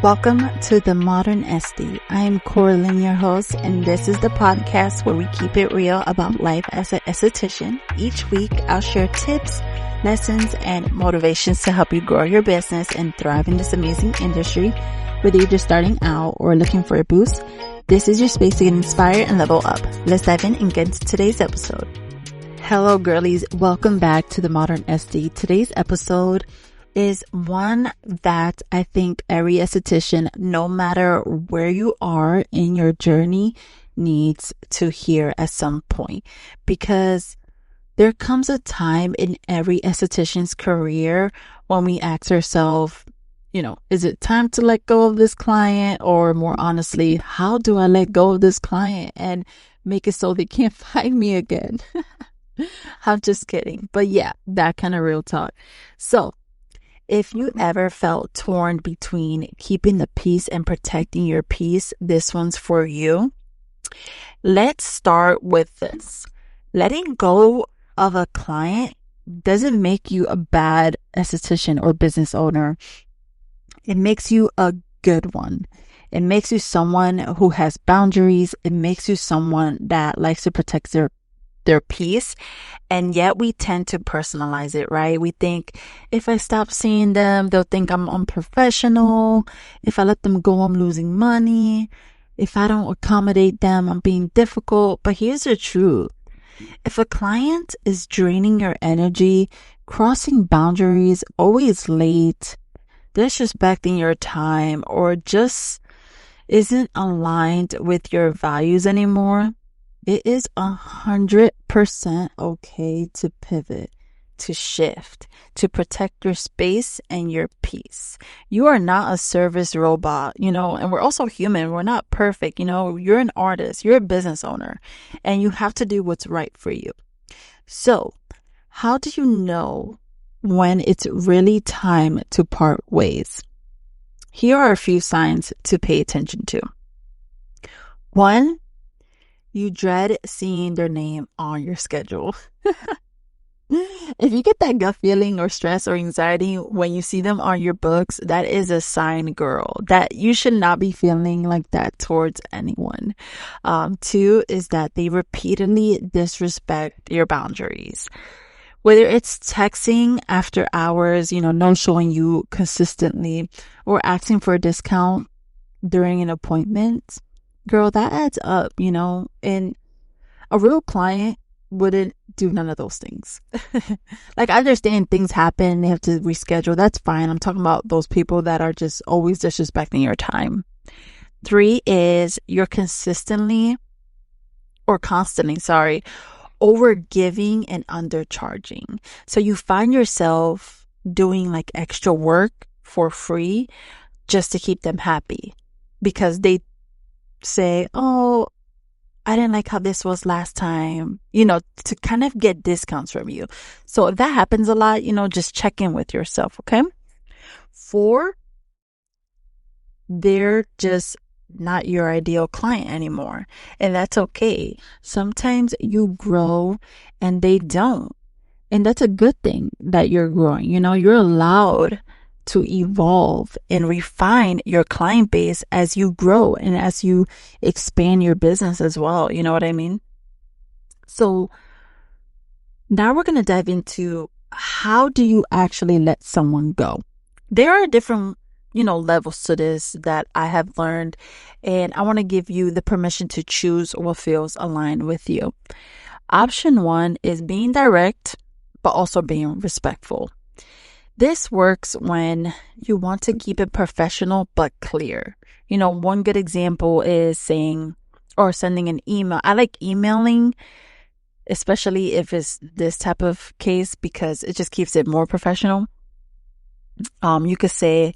Welcome to the Modern Esty. I am Coraline, your host, and this is the podcast where we keep it real about life as an esthetician. Each week, I'll share tips, lessons, and motivations to help you grow your business and thrive in this amazing industry. Whether you're just starting out or looking for a boost, this is your space to get inspired and level up. Let's dive in and get into today's episode. Hello, girlies. Welcome back to the Modern Esty. Today's episode is one that I think every esthetician, no matter where you are in your journey, needs to hear at some point, because there comes a time in every esthetician's career when we ask ourselves, is it time to let go of this client? Or more honestly, how do I let go of this client and make it so they can't find me again? I'm just kidding. But yeah, that kind of real talk. So if you ever felt torn between keeping the peace and protecting your peace, this one's for you. Let's start with this. Letting go of a client doesn't make you a bad esthetician or business owner. It makes you a good one. It makes you someone who has boundaries. It makes you someone that likes to protect their peace. And yet we tend to personalize it, right? We think if I stop seeing them, they'll think I'm unprofessional. If I let them go, I'm losing money. If I don't accommodate them, I'm being difficult. But here's the truth. If a client is draining your energy, crossing boundaries, always late, disrespecting your time, or just isn't aligned with your values anymore, it is 100% okay to pivot, to shift, to protect your space and your peace. You are not a service robot, and we're also human. We're not perfect. You're an artist, you're a business owner, and you have to do what's right for you. So how do you know when it's really time to part ways? Here are a few signs to pay attention to. 1, you dread seeing their name on your schedule. If you get that gut feeling or stress or anxiety when you see them on your books, that is a sign, girl, that you should not be feeling like that towards anyone. 2 is that they repeatedly disrespect your boundaries. Whether it's texting after hours, no showing you consistently, or asking for a discount during an appointment, girl, that adds up, and a real client wouldn't do none of those things. Like, I understand things happen, they have to reschedule. That's fine. I'm talking about those people that are just always disrespecting your time. 3 is you're constantly over giving and undercharging. So you find yourself doing like extra work for free just to keep them happy, because they say, oh, I didn't like how this was last time, to kind of get discounts from you. So if that happens a lot, just check in with yourself, okay? 4, they're just not your ideal client anymore. And that's okay. Sometimes you grow and they don't. And that's a good thing that you're growing. You're allowed to evolve and refine your client base as you grow and as you expand your business as well. You know what I mean? So now we're going to dive into, how do you actually let someone go? There are different levels to this that I have learned, and I want to give you the permission to choose what feels aligned with you. Option 1 is being direct, but also being respectful. This works when you want to keep it professional but clear. One good example is saying or sending an email. I like emailing, especially if it's this type of case, because it just keeps it more professional. You could say,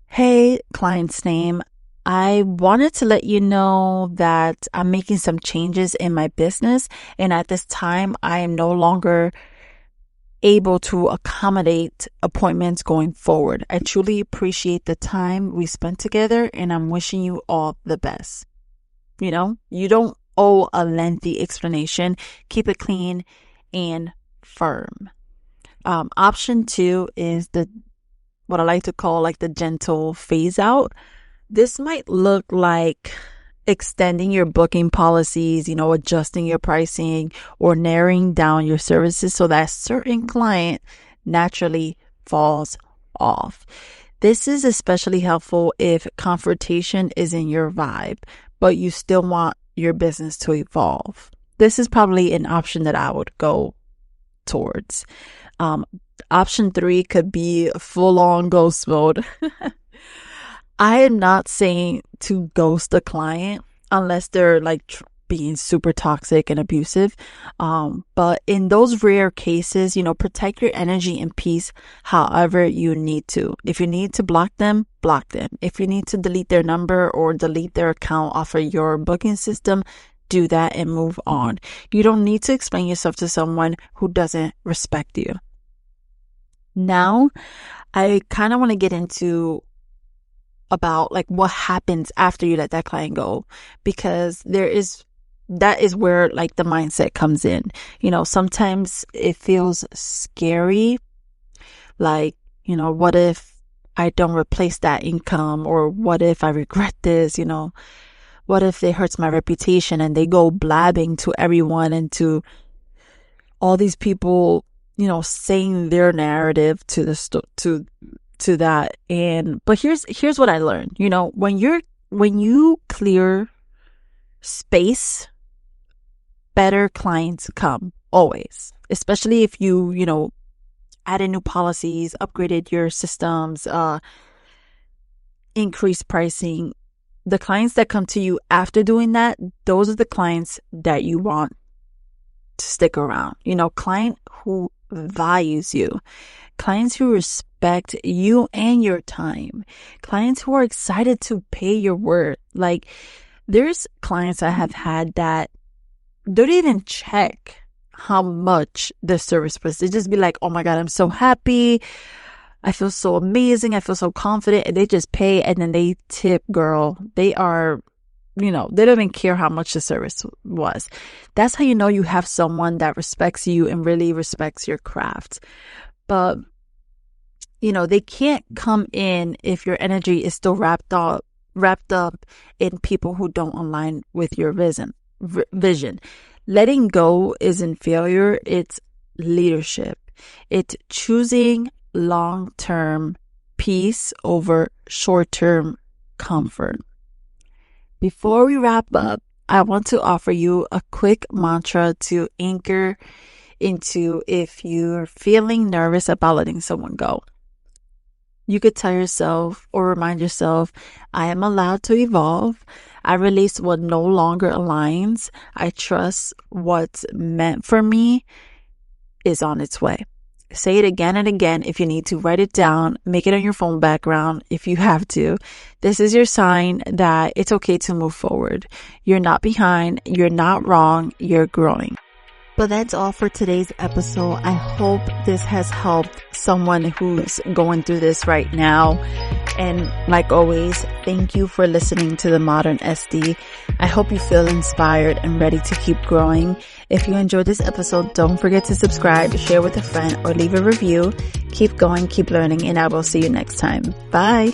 hey, client's name, I wanted to let you know that I'm making some changes in my business, and at this time, I am no longer able to accommodate appointments going forward. I truly appreciate the time we spent together, and I'm wishing you all the best. You don't owe a lengthy explanation. Keep it clean and firm. Option 2 is the what I like to call like the gentle phase out. This might look like extending your booking policies, adjusting your pricing or narrowing down your services so that a certain client naturally falls off. This is especially helpful if confrontation isn't your vibe, but you still want your business to evolve. This is probably an option that I would go towards. Option 3 could be full-on ghost mode. I am not saying to ghost a client unless they're like being super toxic and abusive. But in those rare cases, protect your energy and peace however you need to. If you need to block them, block them. If you need to delete their number or delete their account off of your booking system, do that and move on. You don't need to explain yourself to someone who doesn't respect you. Now, I kind of want to get into about like what happens after you let that client go, because that is where like the mindset comes in. Sometimes it feels scary. Like, what if I don't replace that income? Or what if I regret this? What if it hurts my reputation? And they go blabbing to everyone and to all these people, saying their narrative to that. But here's what I learned. When you clear space, better clients come always, especially if you added new policies, upgraded your systems, increased pricing. The clients that come to you after doing that, those are the clients that you want to stick around. Client who values you, clients who respect you and your time, clients who are excited to pay your worth. Like, there's clients I have had that don't even check how much the service was. They just be like, oh my God, I'm so happy. I feel so amazing. I feel so confident. And they just pay and then they tip, girl. They are, they don't even care how much the service was. That's how you know you have someone that respects you and really respects your craft. But, they can't come in if your energy is still wrapped up in people who don't align with your vision. Letting go isn't failure. It's leadership. It's choosing long-term peace over short-term comfort. Before we wrap up, I want to offer you a quick mantra to anchor into if you're feeling nervous about letting someone go. You could tell yourself or remind yourself, I am allowed to evolve. I release what no longer aligns. I trust what's meant for me is on its way. Say it again and again if you need to. Write it down. Make it on your phone background if you have to. This is your sign that it's okay to move forward. You're not behind. You're not wrong. You're growing. But that's all for today's episode. I hope this has helped someone who's going through this right now. And like always, thank you for listening to the Modern SD. I hope you feel inspired and ready to keep growing. If you enjoyed this episode, don't forget to subscribe, share with a friend, or leave a review. Keep going, keep learning, and I will see you next time. Bye.